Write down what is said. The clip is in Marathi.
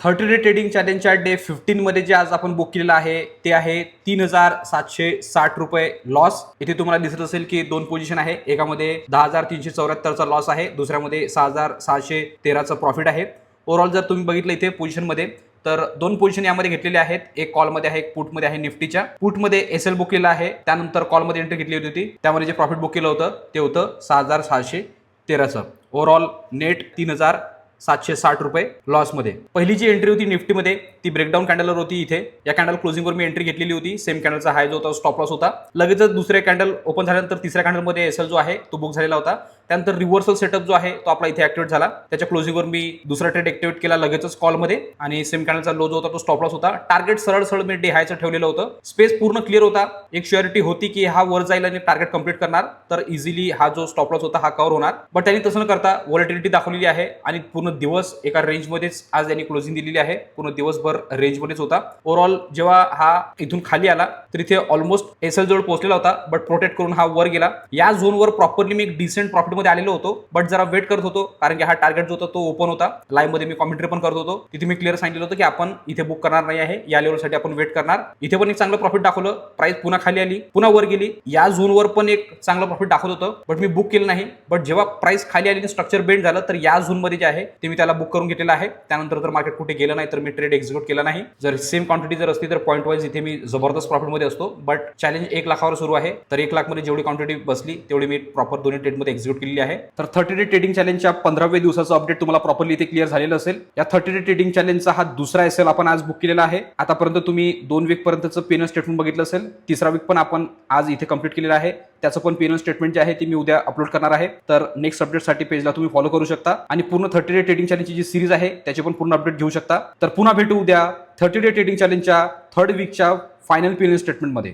30 डे ट्रेडिंग चॅलेंजच्या डे 15 मध्ये जे आज आपण बुक केलेलं आहे ते आहे 3,760 रुपये लॉस. इथे तुम्हाला दिसत असेल की दोन पोझिशन आहे, एकामध्ये 10,374चा लॉस आहे, दुसऱ्यामध्ये 6,613चं प्रॉफिट आहे. ओव्हरऑल जर तुम्ही बघितलं इथे पोझिशनमध्ये तर दोन पोझिशन यामध्ये घेतलेले आहेत, एक कॉलमध्ये आहे एक पुटमध्ये आहे. निफ्टीच्या पुटमध्ये एसएल बुक केलं आहे, त्यानंतर कॉलमध्ये एंट्री घेतली होती, त्यामध्ये जे प्रॉफिट बुक केलं होतं ते होतं 6,613चं. ओव्हरऑल नेट 3,760 रुपये लॉसमध्ये. पहिली जी एंट्री होती निफ्टीमध्ये ती ब्रेकडाऊन कॅन्डलवर होती. इथे या कॅन्डल क्लोजिंगवर मी एंट्री घेतलेली होती. सेम कॅन्डलचा हाय जो होता स्टॉप लॉस होता. लगेचच दुसरे कॅन्डल ओपन झाल्यानंतर तिसऱ्या कॅन्डलमध्ये एसएल जो आहे तो बुक झालेला होता. त्यानंतर रिव्हर्सल सेटअप जो आहे तो आपला इथे ऍक्टिव्हेट झाला. त्याच्या क्लोजिंगवर मी दुसरा ट्रेड ऍक्टिव्हेट केला लगेचच कॉलमध्ये आणि सेम कॅन्डलचा लो जो होता तो स्टॉप लॉस होता. टार्गेट सरळ सरळ मी डे हायचं ठेवलेलं होतं. स्पेस पूर्ण क्लिअर होता. एक श्युरिटी होती की हा वर जाईल आणि टार्गेट कंप्लीट करणार, तर इझिली हा जो स्टॉप लॉस होता हा कव्हर होणार. बट त्यांनी तसं न करता व्हॉलॅटिलिटी दाखवलेली आहे आणि पूर्ण दिवस एका रेंजमध्येच आज यांनी क्लोजिंग दिलेली आहे. पूर्ण दिवसभर रेंजमध्येच होता. ओव्हरऑल जेव्हा हा इथून खाली आला तर इथे ऑलमोस्ट एसएल जवळ पोहोचलेला होता, बट प्रोटेक्ट करून हा वर गेला. या झोनवर प्रॉपरली मी एक डिसेंट प्रॉफिटमध्ये आलेलो होतो, बट जरा वेट करत होतो कारण की हा टार्गेट जो होता तो ओपन होता. लाईव्ह मध्ये मी कॉमेंट्री पण करत होतो, तिथे मी क्लिअर सांगितलं होतं की आपण इथे बुक करणार नाही आहे, या लेवलसाठी आपण वेट करणार. इथे पण एक चांगलं प्रॉफिट दाखवलं, प्राइस पुन्हा खाली आली, पुन्हा वर गेली. या झोनवर पण एक चांगलं प्रॉफिट दाखवत होतं, बट मी बुक केलं नाही. बट जेव्हा प्राइस खाली आली आणि स्ट्रक्चर बेंड झालं तर या झोनमध्ये जे आहे ते मी त्याला बुक करून घेतलेलं आहे. त्यानंतर जर मार्केट कुठे गेलं नाही तर मी ट्रेड एक्झिक्यूट केला नाही. जर सेम क्वांटिटी जर असती तर पॉईंट वाईज इथे मी जबरदस्त प्रॉफिटमध्ये असतो. बट चॅलेंज 1 लाखावर सुरू आहे, तर 1 लाख मध्ये जेवढी क्वांटिटी बसली तेवढी मी प्रॉपर दोन्ही ट्रेडमध्ये एक्झिक्यूट केलेली आहे. तर 30 डे ट्रेडिंग चॅलेंजच्या 15व्या दिवसाचं अपडेट तुम्हाला प्रॉपरली इथे क्लिअर झालेलं असेल. या 30 डे ट्रेडिंग चॅलेंजचा हा दुसरा एसएल आपण आज बुक केलेला आहे. आतापर्यंत तुम्ही 2 वीक पर्यंतचं पेन स्टेटमेंट बघितलं असेल. तिसरा वीक पण आपण आज इथे कंप्लीट केलेला आहे. त्याचं पण पेन स्टेटमेंट जे आहे ते मी उद्या अपलोड करणार आहे. तर नेक्स्ट अपडेटसाठी पेजला तुम्ही फॉलो करू शकता आणि पूर्ण 30 डे ट्रेडिंग चॅलेंजची जी सिरीज आहे त्याची पण पूर्ण अपडेट घेऊ शकता. तर पुन्हा भेटू उद्या 30 डे ट्रेडिंग चॅलेंजच्या 3rd वीकच्या फायनल पेन स्टेटमेंटमध्ये.